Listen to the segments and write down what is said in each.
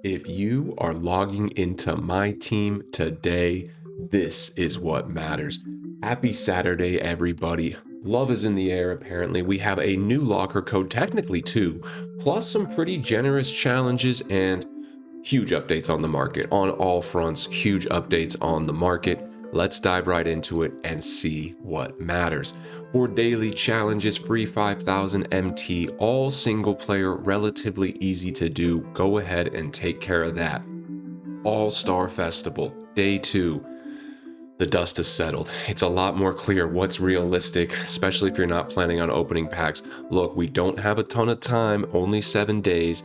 If you are logging into my team today, this is what matters. Happy Saturday, everybody. Love is in the air, apparently. We have a new locker code, technically two, plus some pretty generous challenges and huge updates on the market. On all fronts, huge updates on the market. Let's dive right into it and see what matters. For daily challenges, free 5,000 MT, all single player, relatively easy to do. Go ahead and take care of that. All-Star Festival, day 2. The dust has settled. It's a lot more clear what's realistic, especially if you're not planning on opening packs. Look, we don't have a ton of time, only 7 days,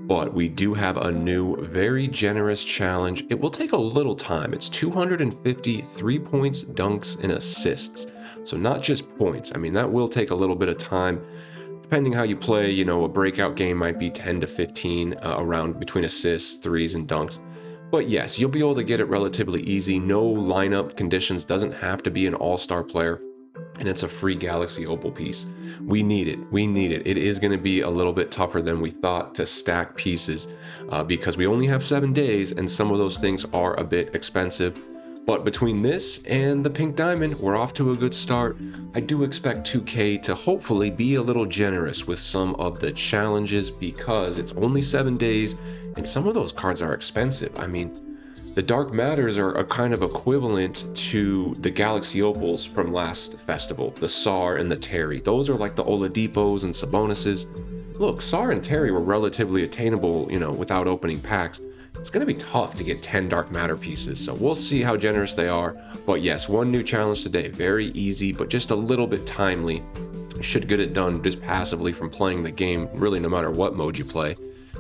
but we do have a new, very generous challenge. It will take a little time. It's 250 3-points, dunks, and assists. So not just points. I mean, that will take a little bit of time. Depending how you play, a breakout game might be 10 to 15 around between assists, threes, and dunks. But yes, you'll be able to get it relatively easy. No lineup conditions, doesn't have to be an all-star player. And it's a free Galaxy Opal piece. We need it. We need it. It is going to be a little bit tougher than we thought to stack pieces because we only have 7 days and some of those things are a bit expensive. But between this and the pink diamond, we're off to a good start. I do expect 2K to hopefully be a little generous with some of the challenges because it's only 7 days and some of those cards are expensive. I mean, the Dark Matters are a kind of equivalent to the Galaxy Opals from last festival, the Sar and the Terry. Those are like the Oladipos and Sabonuses. Look, Sar and Terry were relatively attainable, without opening packs. It's going to be tough to get 10 Dark Matter pieces, so we'll see how generous they are. But yes, one new challenge today, very easy, but just a little bit timely. Should get it done just passively from playing the game, really no matter what mode you play.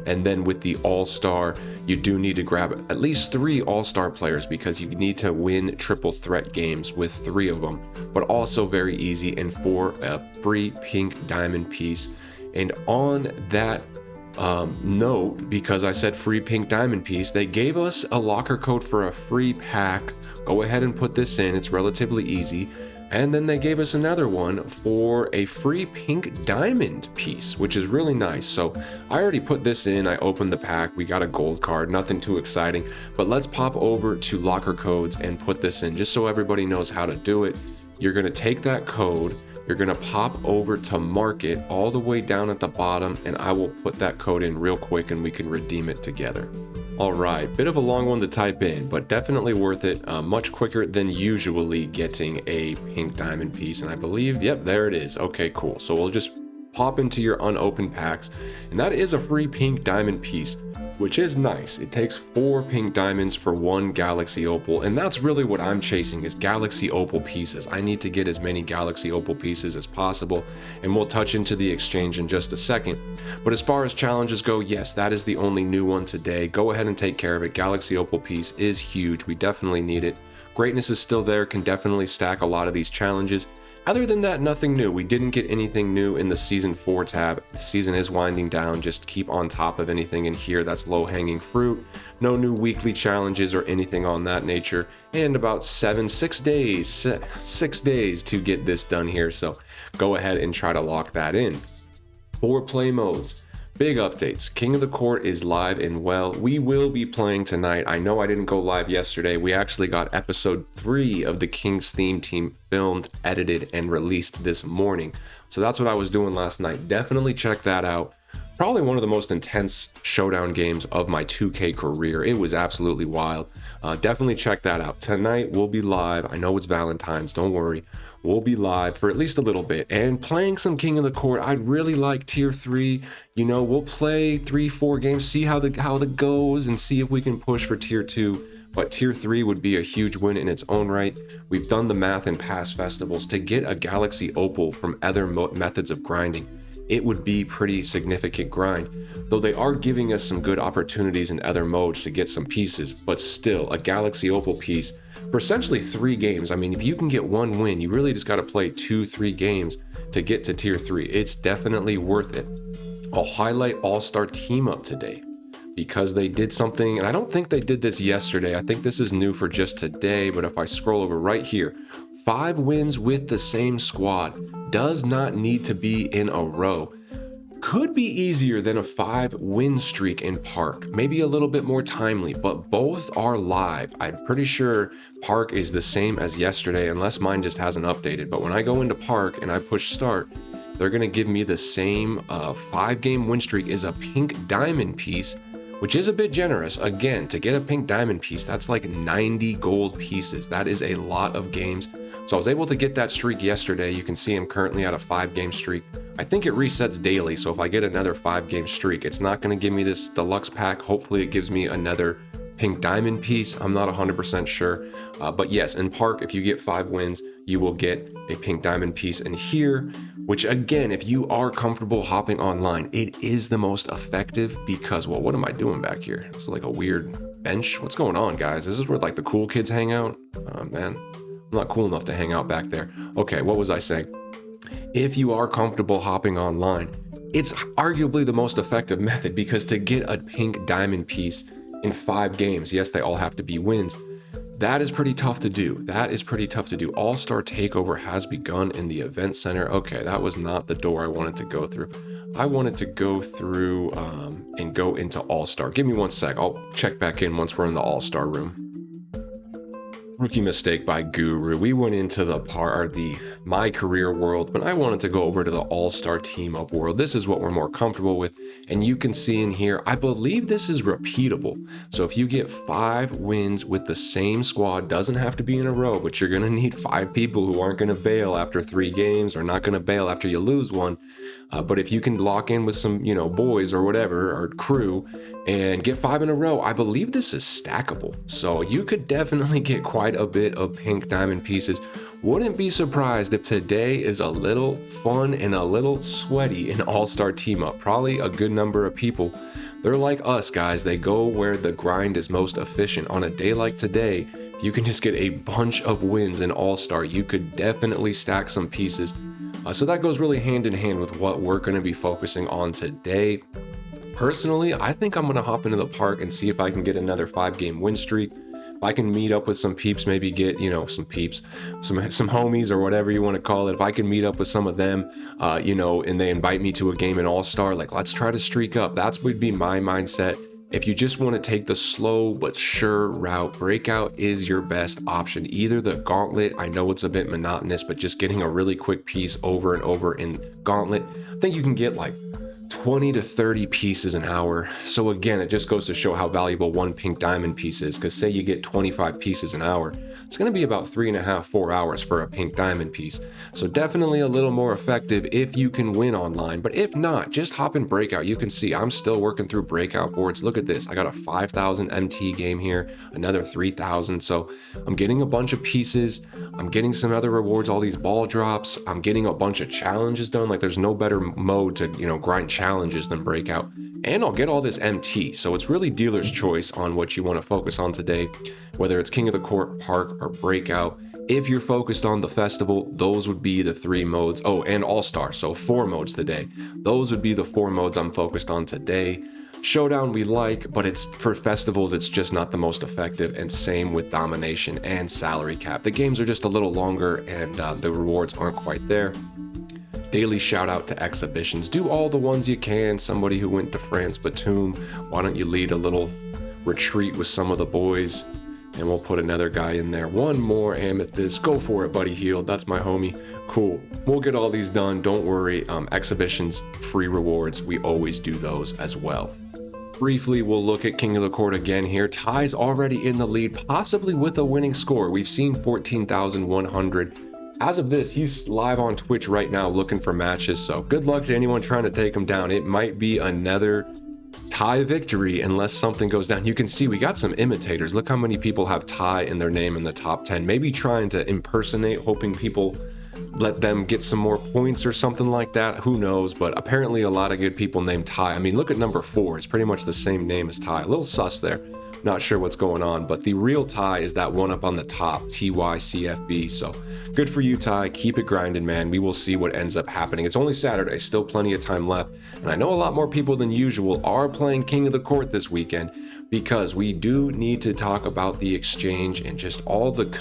And then with the All-Star, you do need to grab at least 3 All-Star players because you need to win triple threat games with 3 of them, but also very easy and for a free pink diamond piece. And on that note, because I said free pink diamond piece, they gave us a locker code for a free pack. Go ahead and put this in, it's relatively easy. And then they gave us another one for a free pink diamond piece, which is really nice. So I already put this in, I opened the pack, we got a gold card, nothing too exciting. But let's pop over to locker codes and put this in just so everybody knows how to do it. You're gonna take that code, you're gonna pop over to market all the way down at the bottom, and I will put that code in real quick and we can redeem it together. All right, bit of a long one to type in, but definitely worth it. Much quicker than usually getting a pink diamond piece. And I believe, yep, there it is. Okay, cool. So we'll just pop into your unopened packs. And that is a free pink diamond piece, which is nice. It takes 4 pink diamonds for 1 Galaxy Opal. And that's really what I'm chasing is Galaxy Opal pieces. I need to get as many Galaxy Opal pieces as possible. And we'll touch into the exchange in just a second. But as far as challenges go, yes, that is the only new one today. Go ahead and take care of it. Galaxy Opal piece is huge. We definitely need it. Greatness is still there, can definitely stack a lot of these challenges. Other than that, nothing new. We didn't get anything new in the Season 4 tab. The season is winding down. Just keep on top of anything in here that's low-hanging fruit. No new weekly challenges or anything on that nature. And about 6 days to get this done here. So go ahead and try to lock that in. 4 play modes. Big updates. King of the Court is live and well. We will be playing tonight. I know I didn't go live yesterday. We actually got episode 3 of the King's Theme Team filmed, edited, and released this morning. So that's what I was doing last night. Definitely check that out. Probably one of the most intense showdown games of my 2K career. It was absolutely wild. Definitely check that out. Tonight we'll be live. I know it's Valentine's, don't worry. We'll be live for at least a little bit and playing some King of the Court. I'd really like tier 3. We'll play 3-4 games, see how it goes and see if we can push for tier 2. But tier 3 would be a huge win in its own right. We've done the math in past festivals to get a Galaxy Opal from other methods of grinding. It would be pretty significant grind, though they are giving us some good opportunities in other modes to get some pieces, but still a Galaxy Opal piece for essentially 3 games. I mean, if you can get 1 win, you really just got to play 2-3 games to get to tier 3. It's definitely worth it. I'll highlight All-Star Team Up today because they did something, and I don't think they did this yesterday. I think this is new for just today, but if I scroll over right here, 5 wins with the same squad does not need to be in a row. could be easier than a 5-win streak in Park, maybe a little bit more timely, but both are live. I'm pretty sure Park is the same as yesterday, unless mine just hasn't updated. But when I go into Park and I push start, they're going to give me the same 5-game win streak is a pink diamond piece, which is a bit generous. Again, to get a pink diamond piece, that's like 90 gold pieces. That is a lot of games. So I was able to get that streak yesterday. You can see I'm currently at a 5-game streak. I think it resets daily, so if I get another 5-game streak, it's not going to give me this deluxe pack. Hopefully it gives me another pink diamond piece. I'm not 100% sure. But yes, in Park, if you get 5 wins, you will get a pink diamond piece. And here, which again, if you are comfortable hopping online, it is the most effective because, well, what am I doing back here? It's like a weird bench. What's going on, guys? This is where like the cool kids hang out. Oh, man. I'm not cool enough to hang out back there. Okay, what was I saying? If you are comfortable hopping online, it's arguably the most effective method because to get a pink diamond piece in 5 games, yes, they all have to be wins. That is pretty tough to do. All-Star Takeover has begun in the event center. Okay, that was not the door I wanted to go through. I wanted to go through and go into All-Star. Give me one sec. I'll check back in once we're in the All-Star room. Rookie mistake by Guru. We went into the My Career world, but I wanted to go over to the All-Star Team Up world. This is what we're more comfortable with. And you can see in here, I believe this is repeatable. So if you get 5 wins with the same squad, doesn't have to be in a row, but you're going to need 5 people who aren't going to bail after 3 games or not going to bail after you lose one. But if you can lock in with some, boys or whatever, or crew, and get 5 in a row, I believe this is stackable. So you could definitely get quite a bit of pink diamond pieces. Wouldn't be surprised if today is a little fun and a little sweaty in All-Star Team Up. Probably a good number of people. They're like us, guys. They go where the grind is most efficient. On a day like today, if you can just get a bunch of wins in All-Star, you could definitely stack some pieces. So that goes really hand in hand with what we're going to be focusing on today. Personally, I think I'm going to hop into the Park and see if I can get another 5-game win streak. If I can meet up with some peeps, maybe get, some peeps, some homies or whatever you want to call it. If I can meet up with some of them, and they invite me to a game in All-Star, like, let's try to streak up. That would be my mindset. If you just want to take the slow but sure route, Breakout is your best option. Either the Gauntlet, I know it's a bit monotonous, but just getting a really quick piece over and over in Gauntlet, I think you can get like 20 to 30 pieces an hour. So again, it just goes to show how valuable 1 pink diamond piece is, because say you get 25 pieces an hour, it's going to be about 3.5, 4 hours for a pink diamond piece. So definitely a little more effective if you can win online, but if not, just hop in Breakout. You can see I'm still working through Breakout boards. Look at this. I got a 5,000 MT game here, another 3,000. So I'm getting a bunch of pieces. I'm getting some other rewards, all these ball drops. I'm getting a bunch of challenges done. Like, there's no better mode to, grind challenges than Breakout. And I'll get all this MT. So it's really dealer's choice on what you want to focus on today, whether it's King of the Court, Park, or Breakout. If you're focused on the festival, those would be the 3 modes. Oh, and All-Star, so 4 modes today. Those would be the 4 modes I'm focused on today. Showdown we like, but it's for festivals, it's just not the most effective, and same with Domination and Salary Cap. The games are just a little longer and the rewards aren't quite there. Daily shout out to exhibitions. Do all the ones you can. Somebody who went to France Batum, why don't you lead a little retreat with some of the boys? And we'll put another guy in there. 1 more Amethyst. Go for it, buddy. Healed. That's my homie. Cool. We'll get all these done. Don't worry. Exhibitions, free rewards. We always do those as well. Briefly, we'll look at King of the Court again here. Ty's already in the lead, possibly with a winning score. We've seen 14,100. As of this, he's live on Twitch right now looking for matches. So good luck to anyone trying to take him down. It might be another Ty victory unless something goes down. You can see we got some imitators. Look how many people have Ty in their name in the top 10. Maybe trying to impersonate, hoping people let them get some more points or something like that. Who knows? But apparently a lot of good people named Ty. I mean, look at number 4. It's pretty much the same name as Ty. A little sus there. Not sure what's going on, but the real Ty is that one up on the top, TYCFB. So good for you, Ty. Keep it grinding, man. We will see what ends up happening. It's only Saturday, still plenty of time left. And I know a lot more people than usual are playing King of the Court this weekend, because we do need to talk about the exchange and just all the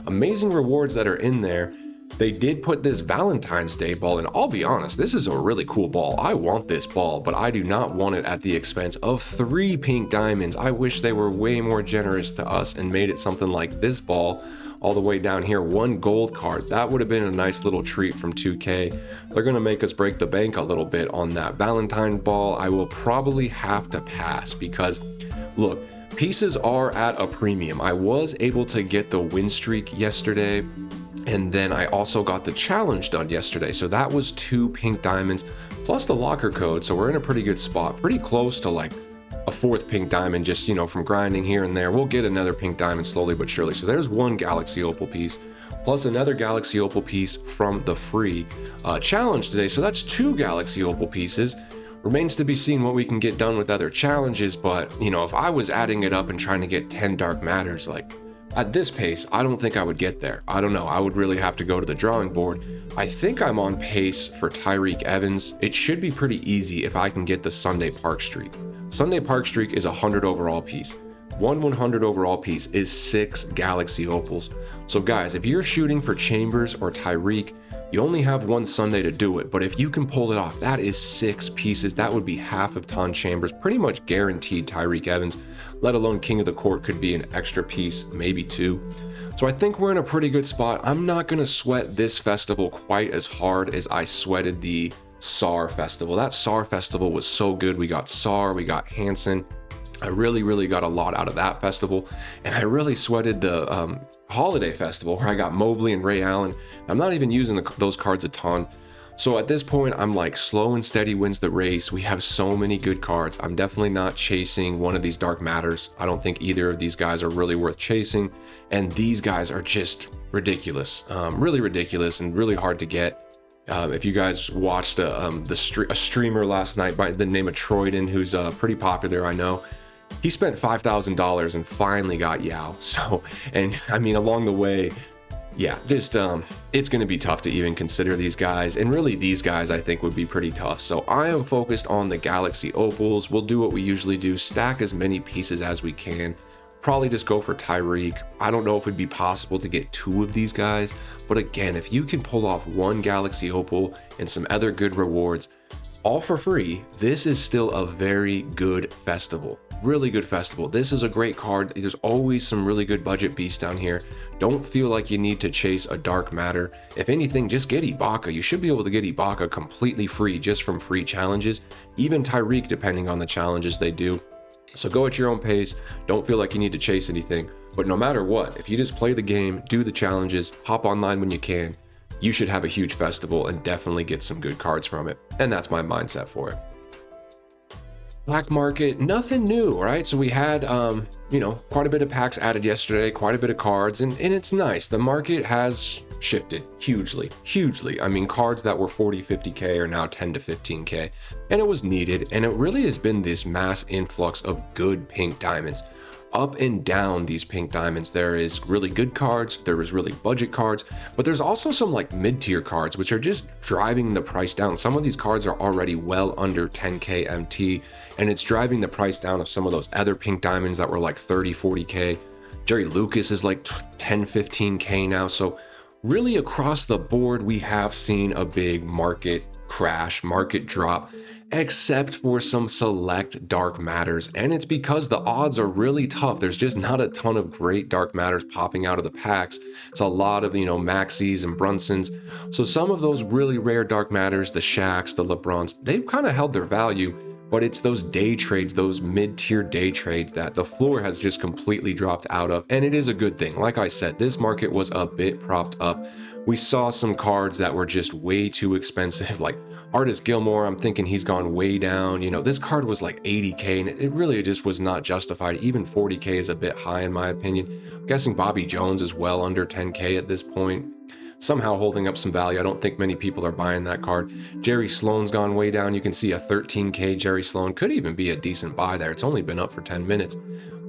amazing rewards that are in there. They did put this Valentine's Day ball, and I'll be honest, this is a really cool ball. I want this ball, but I do not want it at the expense of 3 pink diamonds. I wish they were way more generous to us and made it something like this ball all the way down here, 1 gold card. That would have been a nice little treat from 2K. They're going to make us break the bank a little bit on that Valentine ball. I will probably have to pass because, look, pieces are at a premium. I was able to get the win streak yesterday, and then I also got the challenge done yesterday. So that was 2 pink diamonds plus the locker code. So we're in a pretty good spot, pretty close to like a 4th pink diamond, just, you know, from grinding here and there. We'll get another pink diamond slowly but surely. So there's 1 Galaxy Opal piece plus another Galaxy Opal piece from the free challenge today. So that's 2 Galaxy Opal pieces. Remains to be seen what we can get done with other challenges, but, you know, if I was adding it up and trying to get 10 dark matters, like, at this pace, I don't think I would get there. I don't know. I would really have to go to the drawing board. I think I'm on pace for Tyreek Evans. It should be pretty easy if I can get the Sunday Park Streak. Sunday Park Streak is a 100 overall piece. 100 overall piece is 6 Galaxy Opals. So guys, if you're shooting for Chambers or Tyreek, you only have 1 Sunday to do it, but if you can pull it off, that is 6 pieces. That would be half of Ton Chambers, pretty much guaranteed Tyreek Evans, let alone King of the Court could be an extra piece, maybe 2. So I think we're in a pretty good spot. I'm not going to sweat this festival quite as hard as I sweated the SAR festival. That SAR festival was so good. We got SAR, we got Hansen. I really got a lot out of that festival, and I really sweated the holiday festival where I got Mobley and Ray Allen. I'm not even using those cards a ton. So at this point, I'm like, slow and steady wins the race. We have so many good cards. I'm definitely not chasing one of these dark matters. I don't think either of these guys are really worth chasing, and these guys are just ridiculous, really ridiculous and really hard to get. If you guys watched a streamer last night by the name of Troyden, who's pretty popular, I know. He spent $5,000 and finally got Yao. So, and I mean, along the way, yeah, just it's going to be tough to even consider these guys. And really, these guys I think would be pretty tough. So I am focused on the Galaxy Opals. We'll do what we usually do, stack as many pieces as we can. Probably just go for Tyreek. I don't know if it'd be possible to get 2 of these guys. But again, if you can pull off 1 Galaxy Opal and some other good rewards, all for free, this is still a very good festival. Really good festival. This is a great card. There's always some really good budget beasts down here. Don't feel like you need to chase a dark matter. If anything, just get Ibaka. You should be able to get Ibaka completely free just from free challenges. Even Tyreek, depending on the challenges they do. So go at your own pace. Don't feel like you need to chase anything. But no matter what, if you just play the game, do the challenges, hop online when you can, you should have a huge festival and definitely get some good cards from it. And that's my mindset for it. Black market, nothing new, right? So we had, quite a bit of packs added yesterday, quite a bit of cards, and it's nice. The market has shifted hugely. I mean, cards that were 40, 50K are now 10 to 15K, and it was needed. And it really has been this mass influx of good pink diamonds. Up and down these pink diamonds, there is really good cards, there is really budget cards, but there's also some like mid-tier cards which are just driving the price down. Some of these cards are already well under 10K MT, and it's driving the price down of some of those other pink diamonds that were like 30, 40K. Jerry Lucas is like 10, 15K now. So really across the board, we have seen a big market crash, market drop, except for some select dark matters. And it's because the odds are really tough. There's just not a ton of great dark matters popping out of the packs. It's a lot of, Maxis and Brunsons. So some of those really rare dark matters, the Shaqs, the LeBrons, they've kind of held their value. But it's those day trades, those mid-tier day trades that the floor has just completely dropped out of. And it is a good thing. Like I said, this market was a bit propped up. We saw some cards that were just way too expensive, like Artis Gilmore. I'm thinking he's gone way down. This card was like 80K, and it really just was not justified. Even 40K is a bit high in my opinion. I'm guessing Bobby Jones is well under 10K at this point. Somehow holding up some value. I don't think many people are buying that card. Jerry Sloan's gone way down. You can see a 13K Jerry Sloan could even be a decent buy there. It's only been up for 10 minutes.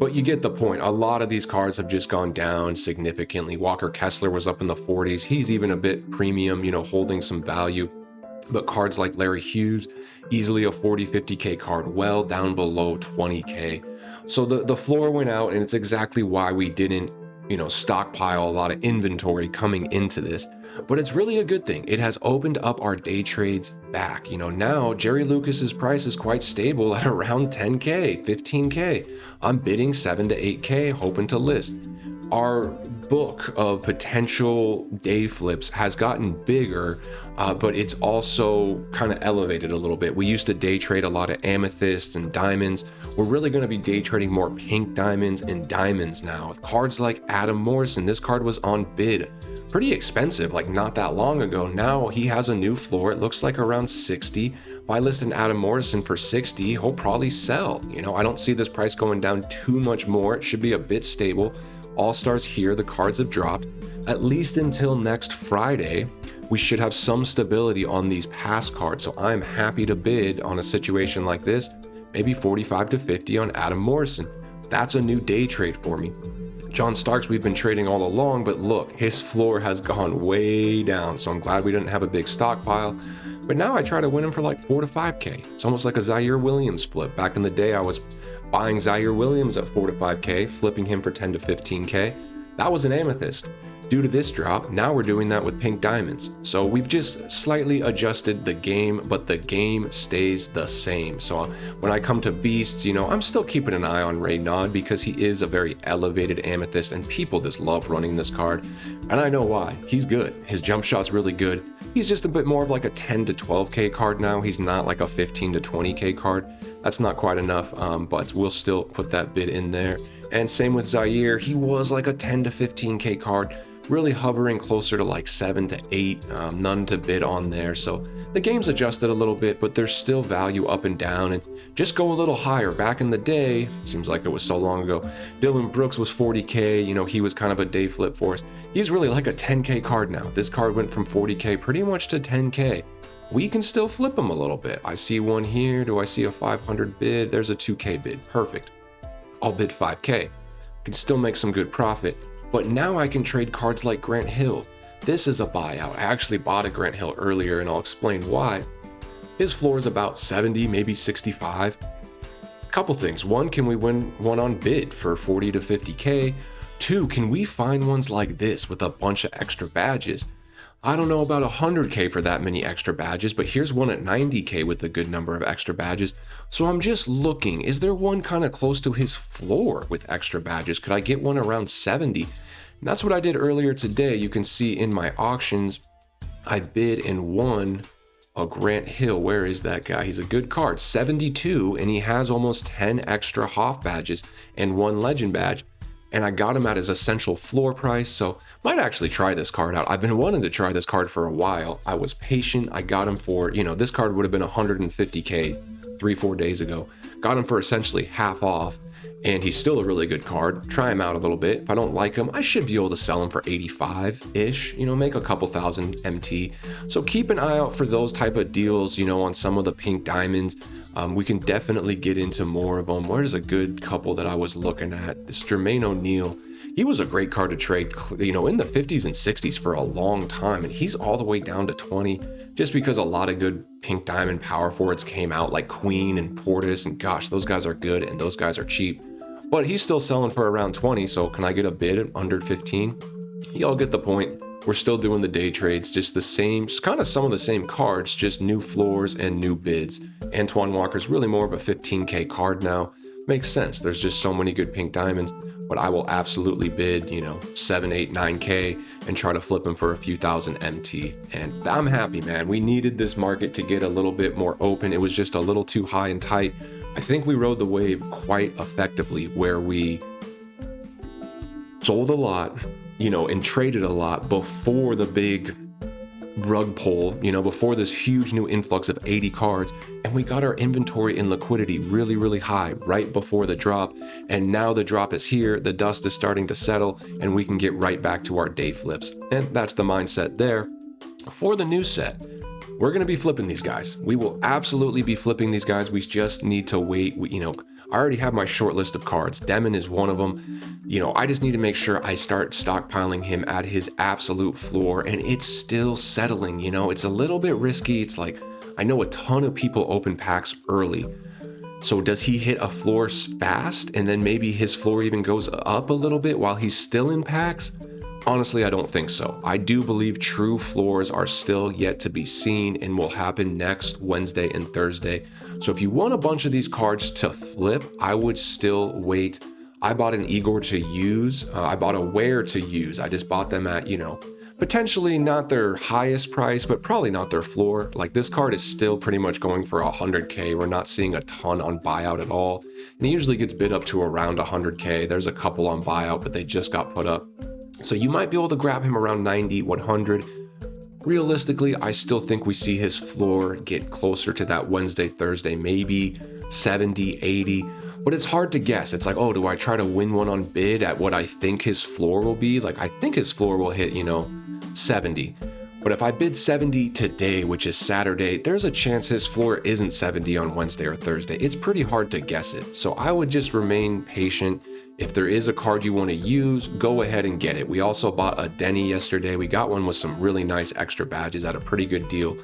But you get the point. A lot of these cards have just gone down significantly. Walker Kessler was up in the 40s. He's even a bit premium, holding some value. But cards like Larry Hughes, easily a 40, 50K card, well down below 20K. So the floor went out, and it's exactly why we didn't stockpile, a lot of inventory coming into this, but it's really a good thing. It has opened up our day trades back. Now Jerry Lucas's price is quite stable at around 10K, 15K. I'm bidding 7 to 8K, hoping to list. Our book of potential day flips has gotten bigger, but it's also kind of elevated a little bit. We used to day trade a lot of amethysts and diamonds. We're really going to be day trading more pink diamonds and diamonds now. Cards like Adam Morrison, this card was on bid pretty expensive, like not that long ago. Now he has a new floor. It looks like around 60. If I list an Adam Morrison for 60, he'll probably sell. I don't see this price going down too much more. It should be a bit stable. All-Stars here, the cards have dropped. At least until next Friday, we should have some stability on these pass cards. So I'm happy to bid on a situation like this, maybe 45 to 50 on Adam Morrison. That's a new day trade for me. John Starks, we've been trading all along, but look, his floor has gone way down. So I'm glad we didn't have a big stockpile. But now I try to win him for like 4 to 5K. It's almost like a Zaire Williams flip. Back in the day, I was buying Zaire Williams at 4 to 5K, flipping him for 10 to 15K. That was an amethyst. Due to this drop, now we're doing that with pink diamonds. So we've just slightly adjusted the game, but the game stays the same. So when I come to beasts, I'm still keeping an eye on Reynad because he is a very elevated amethyst and people just love running this card. And I know why. He's good. His jump shot's really good. He's just a bit more of like a 10 to 12K card now. He's not like a 15 to 20K card. That's not quite enough, but we'll still put that bid in there. And same with Zaire. He was like a 10 to 15K card. Really hovering closer to like 7 to 8, none to bid on there. So the game's adjusted a little bit, but there's still value up and down, and just go a little higher. Back in the day, seems like it was so long ago, Dylan Brooks was 40K, he was kind of a day flip for us. He's really like a 10K card now. This card went from 40K pretty much to 10K. We can still flip him a little bit. I see one here. Do I see a 500 bid? There's a 2K bid. Perfect. I'll bid 5K. Can still make some good profit. But now I can trade cards like Grant Hill. This is a buyout. I actually bought a Grant Hill earlier, and I'll explain why. His floor is about 70, maybe 65. Couple things. One, can we win one on bid for 40 to 50K? Two, can we find ones like this with a bunch of extra badges? I don't know about 100K for that many extra badges, but here's one at 90K with a good number of extra badges. So I'm just looking, is there one kind of close to his floor with extra badges? Could I get one around 70? And that's what I did earlier today. You can see in my auctions, I bid and won a Grant Hill. Where is that guy? He's a good card, 72, and he has almost 10 extra Hoff badges and 1 legend badge. And I got him at his essential floor price, so might actually try this card out. I've been wanting to try this card for a while. I was patient. I got him for, this card would have been 150K 3-4 days ago. Got him for essentially half off, and he's still a really good card. Try him out a little bit. If I don't like him, I should be able to sell him for 85-ish, make a couple thousand MT. So keep an eye out for those type of deals, on some of the pink diamonds. We can definitely get into more of them. Where's a good couple that I was looking at? This Jermaine O'Neal. He was a great card to trade, in the 50s and 60s for a long time, and he's all the way down to 20 just because a lot of good pink diamond power forwards came out like Queen and Portis, and gosh, those guys are good and those guys are cheap. But he's still selling for around 20, so can I get a bid at under 15? Y'all get the point. We're still doing the day trades, just the same, kind of some of the same cards, just new floors and new bids. Antoine Walker's really more of a 15K card now. Makes sense. There's just so many good pink diamonds, but I will absolutely bid, 7, 8, 9K and try to flip him for a few thousand MT. And I'm happy, man. We needed this market to get a little bit more open. It was just a little too high and tight. I think we rode the wave quite effectively where we sold a lot, and traded a lot before the big rug pull, before this huge new influx of 80 cards, and we got our inventory and liquidity really, really high right before the drop. And now the drop is here, the dust is starting to settle, and we can get right back to our day flips. And that's the mindset there. For the new set, we're going to be flipping these guys. We will absolutely be flipping these guys. We just need to wait. I already have my short list of cards. Demon is one of them. I just need to make sure I start stockpiling him at his absolute floor, and it's still settling. It's a little bit risky. It's like, I know a ton of people open packs early. So does he hit a floor fast and then maybe his floor even goes up a little bit while he's still in packs? Honestly, I don't think so. I do believe true floors are still yet to be seen and will happen next Wednesday and Thursday. So if you want a bunch of these cards to flip, I would still wait. I bought an Igor to use. I bought a Wear to use. I just bought them at, potentially not their highest price, but probably not their floor. Like, this card is still pretty much going for 100K. We're not seeing a ton on buyout at all. And it usually gets bid up to around 100K. There's a couple on buyout, but they just got put up. So you might be able to grab him around 90, 100. Realistically, I still think we see his floor get closer to that Wednesday, Thursday, maybe 70, 80. But it's hard to guess. It's like, oh, do I try to win one on bid at what I think his floor will be? Like, I think his floor will hit, 70. But if I bid 70 today, which is Saturday, there's a chance his floor isn't 70 on Wednesday or Thursday. It's pretty hard to guess it. So I would just remain patient. If there is a card you want to use, go ahead and get it. We also bought a Denny yesterday. We got one with some really nice extra badges at a pretty good deal.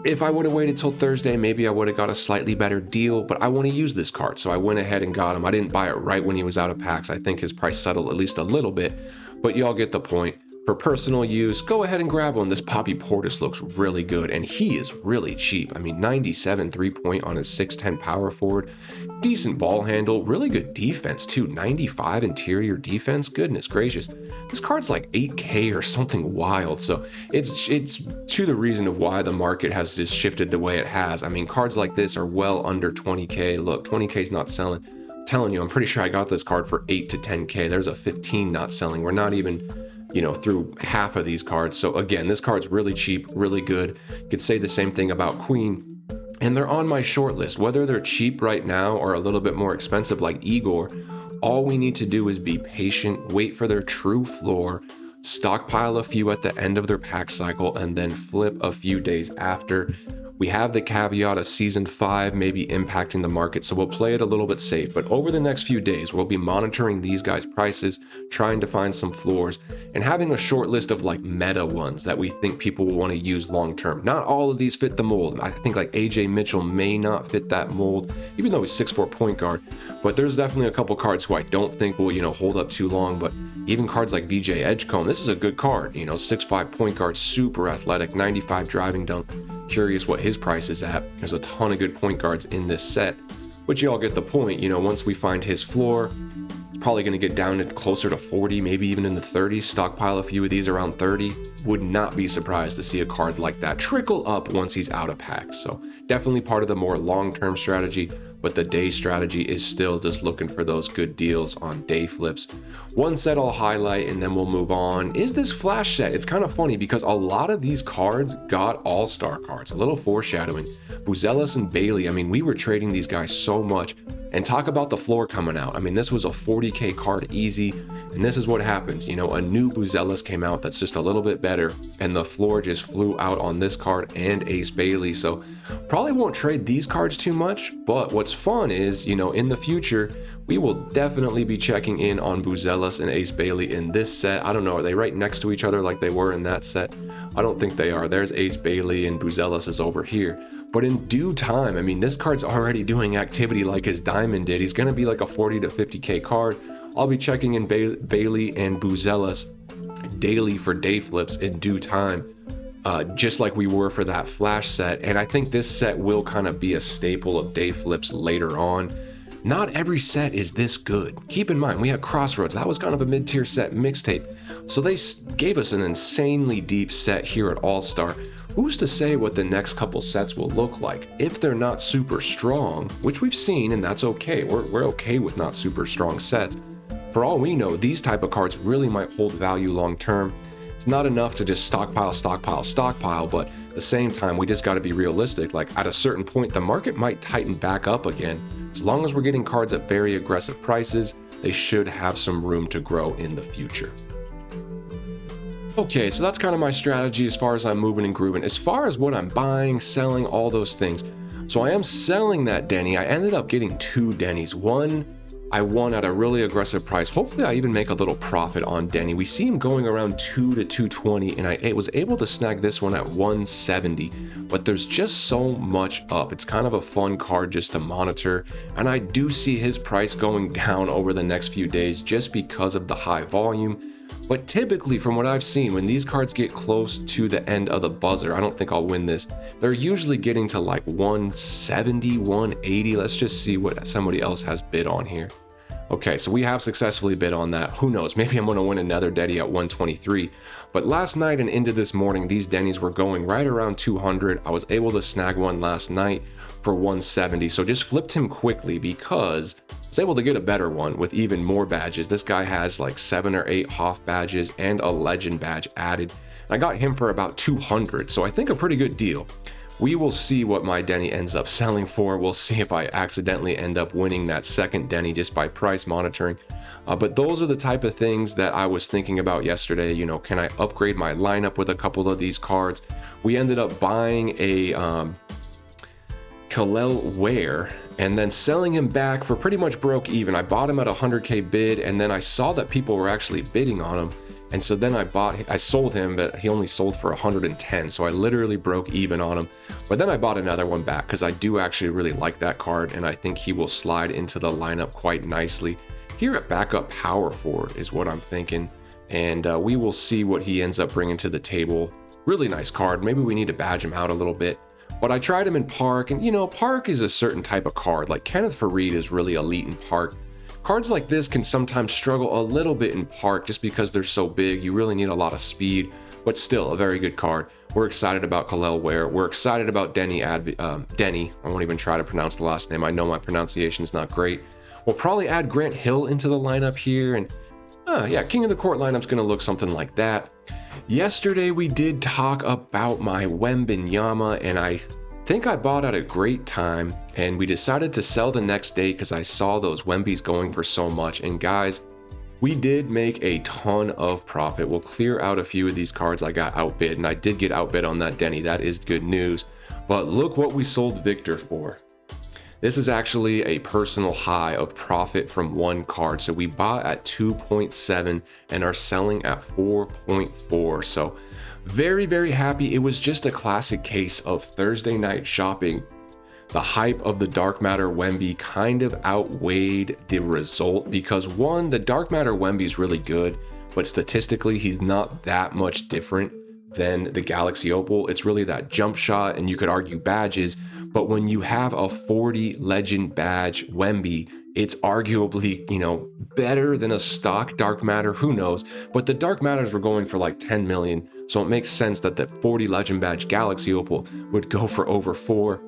If I would have waited till Thursday, maybe I would have got a slightly better deal, but I want to use this card, so I went ahead and got him. I didn't buy it right when he was out of packs. I think his price settled at least a little bit, but y'all get the point. For personal use, go ahead and grab one. This Poppy Portis looks really good, and he is really cheap. I mean, 97 3-point on his 6'10 power forward. Decent ball handle, really good defense too. 95 interior defense. Goodness gracious. This card's like 8K or something wild. So it's to the reason of why the market has just shifted the way it has. I mean, cards like this are well under 20K. Look, 20K is not selling. I'm telling you, I'm pretty sure I got this card for 8 to 10K. There's a 15 not selling. We're not even through half of these cards. So again, this card's really cheap, really good. You could say the same thing about Queen, and they're on my short list. Whether they're cheap right now or a little bit more expensive like Igor, all we need to do is be patient, wait for their true floor, stockpile a few at the end of their pack cycle, and then flip a few days after. We have the caveat of season 5 maybe impacting the market, so we'll play it a little bit safe. But over the next few days, we'll be monitoring these guys' prices, trying to find some floors, and having a short list of like meta ones that we think people will want to use long term. Not all of these fit the mold. I think like AJ Mitchell may not fit that mold, even though he's 6'4" point guard. But there's definitely a couple cards who I don't think will, hold up too long. But even cards like VJ Edgecombe, this is a good card. 6'5" point guard, super athletic, 95 driving dunk. Curious what his price is at. There's a ton of good point guards in this set, but you all get the point. Once we find his floor, it's probably going to get down to closer to 40, maybe even in the 30s. Stockpile a few of these around 30. Would not be surprised to see a card like that trickle up once he's out of packs. So definitely part of the more long-term strategy, but the day strategy is still just looking for those good deals on day flips. One set I'll highlight and then we'll move on is this flash set. It's kind of funny because a lot of these cards got all-star cards. A little foreshadowing. Buzelis and Bailey, I mean, we were trading these guys so much. And talk about the floor coming out. I mean, this was a 40K card easy, and this is what happens. A new Buzelis came out that's just a little bit better, and the floor just flew out on this card and Ace Bailey. So probably won't trade these cards too much, but what's fun is, in the future, we will definitely be checking in on Buzelis and Ace Bailey in this set. I don't know, are they right next to each other like they were in that set? I don't think they are. There's Ace Bailey and Buzelis is over here. But in due time, I mean, this card's already doing activity like his Diamond did. He's going to be like a 40 to 50K card. I'll be checking in Bailey and Buzelis daily for day flips in due time, just like we were for that flash set. And I think this set will kind of be a staple of day flips later on. Not every set is this good. Keep in mind, we had Crossroads. That was kind of a mid-tier set mixtape. So they gave us an insanely deep set here at All-Star. Who's to say what the next couple sets will look like? If they're not super strong, which we've seen, and that's okay. We're okay with not super strong sets. For all we know, these type of cards really might hold value long term. It's not enough to just stockpile, but at the same time, we just got to be realistic. Like at a certain point, the market might tighten back up again. As long as we're getting cards at very aggressive prices, they should have some room to grow in the future. Okay, so that's kind of my strategy as far as I'm moving and grooving. As far as what I'm buying, selling, all those things. So I am selling that Denny. I ended up getting 2 Denny's. One I won at a really aggressive price. Hopefully I even make a little profit on Denny. We see him going around 2 to 220, and I was able to snag this one at 170, but there's just so much up. It's kind of a fun card just to monitor, and I do see his price going down over the next few days just because of the high volume. But typically, from what I've seen, when these cards get close to the end of the buzzer, I don't think I'll win this, they're usually getting to like 170, 180. Let's just see what somebody else has bid on here. Okay, so we have successfully bid on that. Who knows? Maybe I'm going to win another Denny at 123. But last night and into this morning, these Denny's were going right around 200. I was able to snag one last night for 170. So just flipped him quickly because I was able to get a better one with even more badges. This guy has like 7 or 8 Hoff badges and a legend badge added. I got him for about 200. So I think a pretty good deal. We will see what my Denny ends up selling for. We'll see if I accidentally end up winning that second Denny just by price monitoring. But those are the type of things that I was thinking about yesterday. You know, can I upgrade my lineup with a couple of these cards? We ended up buying a Kalel Ware and then selling him back for pretty much broke even. I bought him at a 100K bid, and then I saw that people were actually bidding on him. And so then I sold him, but he only sold for 110. So I literally broke even on him. But then I bought another one back because I do actually really like that card, and I think he will slide into the lineup quite nicely. Here at backup power forward is what I'm thinking. And we will see what he ends up bringing to the table. Really nice card. Maybe we need to badge him out a little bit. But I tried him in Park, and you know, Park is a certain type of card. Like Kenneth Farid is really elite in Park. Cards like this can sometimes struggle a little bit in Park just because they're so big. You really need a lot of speed, but still a very good card. We're excited about Kalel Ware. We're excited about Denny. Denny. I won't even try to pronounce the last name. I know my pronunciation is not great. We'll probably add Grant Hill into the lineup here. And yeah, King of the Court lineup's going to look something like that. Yesterday, we did talk about my Wemby, and I think I bought at a great time, and we decided to sell the next day because I saw those Wembys going for so much. And guys, we did make a ton of profit. We'll clear out a few of these cards. I got outbid, and I did get outbid on that Denny. That is good news. But look what we sold Victor for. This is actually a personal high of profit from one card. So we bought at 2.7 and are selling at 4.4. So very, very happy. It was just a classic case of Thursday night shopping. The hype of the Dark Matter Wemby kind of outweighed the result because one, the Dark Matter Wemby is really good, but statistically he's not that much different than the Galaxy Opal. It's really that jump shot, and you could argue badges, but when you have a 40 legend badge Wemby, it's arguably, you know, better than a stock Dark Matter. Who knows? But the Dark Matters were going for like 10 million, so it makes sense that the 40 legend badge Galaxy Opal would go for over 4.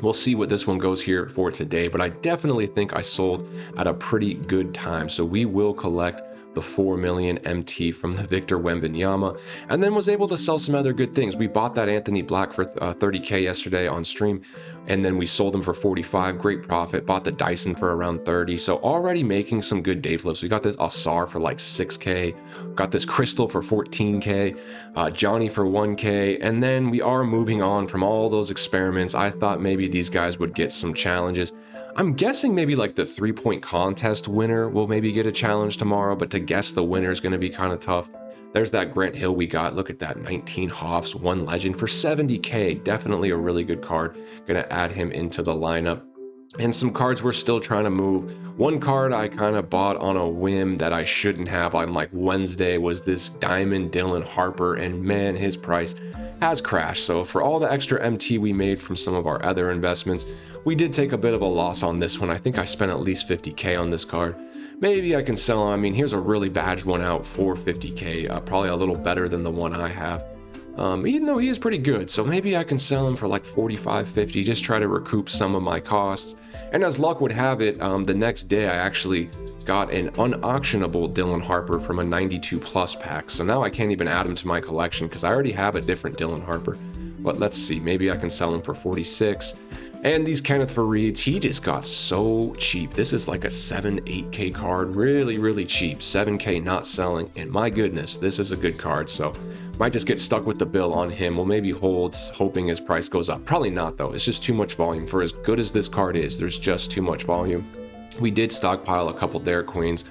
We'll see what this one goes here for today, but I definitely think I sold at a pretty good time. So we will collect the 4 million MT from the Victor Wembanyama, and then was able to sell some other good things. We bought that Anthony Black for 30K yesterday on stream, and then we sold him for 45. Great profit. Bought the Dyson for around 30. So already making some good day flips. We got this Asar for like 6K. Got this Crystal for 14K. Johnny for 1K. And then we are moving on from all those experiments. I thought maybe these guys would get some challenges. I'm guessing maybe like the 3-point contest winner will maybe get a challenge tomorrow, but to guess the winner is going to be kind of tough. There's that Grant Hill we got. Look at that, 19 Hoffs, 1 legend for 70K. Definitely a really good card. Going to add him into the lineup. And some cards we're still trying to move. One card I kind of bought on a whim that I shouldn't have on like Wednesday was this Diamond Dylan Harper, and man, his price has crashed. So for all the extra MT we made from some of our other investments, we did take a bit of a loss on this one. I think I spent at least 50K on this card. Maybe I can sell him. I mean, here's a really badged one out for 50K, probably a little better than the one I have. Even though he is pretty good, so maybe I can sell him for like 45, 50, just try to recoup some of my costs. And as luck would have it, the next day I actually got an unauctionable Dylan Harper from a 92 plus pack. So now I can't even add him to my collection because I already have a different Dylan Harper. But let's see, maybe I can sell him for 46. And these Kenneth Farids, he just got so cheap. This is like a 7, 8K card, really, really cheap. 7K not selling, and my goodness, this is a good card. So might just get stuck with the bill on him. We'll maybe hold, hoping his price goes up. Probably not though, it's just too much volume. For as good as this card is, there's just too much volume. We did stockpile a couple Dare Queens,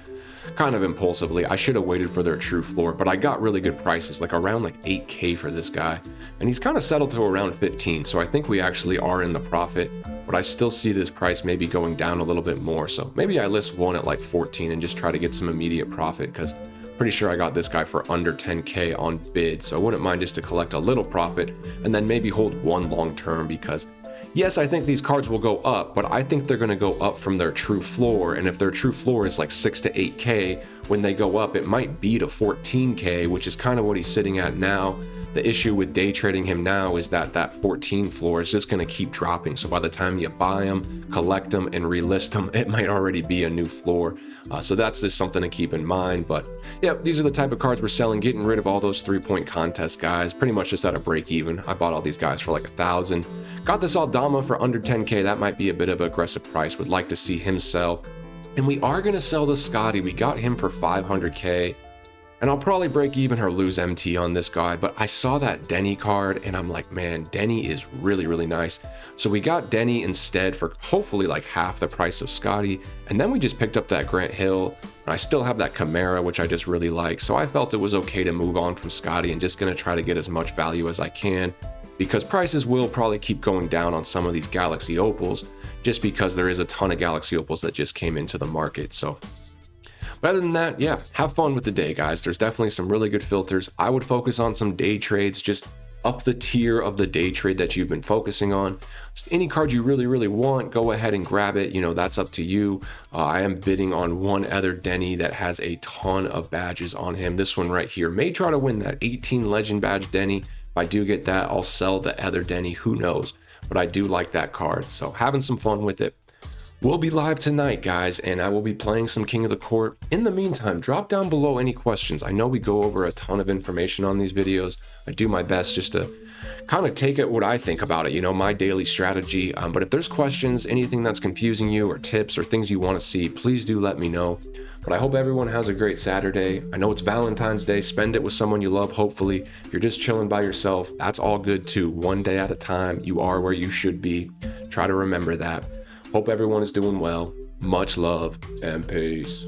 kind of impulsively. I should have waited for their true floor, but I got really good prices, like around like 8K for this guy, and he's kind of settled to around 15, so I think we actually are in the profit, but I still see this price maybe going down a little bit more, so maybe I list one at like 14 and just try to get some immediate profit, because pretty sure I got this guy for under 10K on bid, so I wouldn't mind just to collect a little profit and then maybe hold one long term, because yes, I think these cards will go up, but I think they're going to go up from their true floor, and if their true floor is like 6 to 8K, when they go up, it might be to 14K, which is kind of what he's sitting at now. The issue with day trading him now is that that 14 floor is just going to keep dropping, so by the time you buy them, collect them, and relist them, it might already be a new floor. So that's just something to keep in mind, but yeah, these are the type of cards we're selling, getting rid of all those 3-point contest guys, pretty much just at a break even. I bought all these guys for like 1,000. Got this Aldama for under 10K, that might be a bit of an aggressive price, would like to see him sell. And we are going to sell the Scotty, we got him for 500K. And I'll probably break even or lose MT on this guy, but I saw that Denny card and I'm like, man, Denny is really, really nice. So we got Denny instead for hopefully like half the price of Scotty. And then we just picked up that Grant Hill. And I still have that Chimera, which I just really like. So I felt it was okay to move on from Scotty and just going to try to get as much value as I can, because prices will probably keep going down on some of these Galaxy Opals, just because there is a ton of Galaxy Opals that just came into the market. So but other than that, yeah, have fun with the day, guys. There's definitely some really good filters. I would focus on some day trades, just up the tier of the day trade that you've been focusing on. Just any card you really, really want, go ahead and grab it. You know, that's up to you. I am bidding on one other Denny that has a ton of badges on him. This one right here may try to win that 18 legend badge Denny. If I do get that, I'll sell the other Denny, who knows? But I do like that card, so having some fun with it. We'll be live tonight, guys, and I will be playing some King of the Court. In the meantime, drop down below any questions. I know we go over a ton of information on these videos. I do my best just to kind of take it what I think about it, you know, my daily strategy. But if there's questions, anything that's confusing you, or tips or things you want to see, please do let me know. But I hope everyone has a great Saturday. I know it's Valentine's Day. Spend it with someone you love, hopefully. If you're just chilling by yourself, that's all good too. One day at a time, you are where you should be. Try to remember that. Hope everyone is doing well. Much love and peace.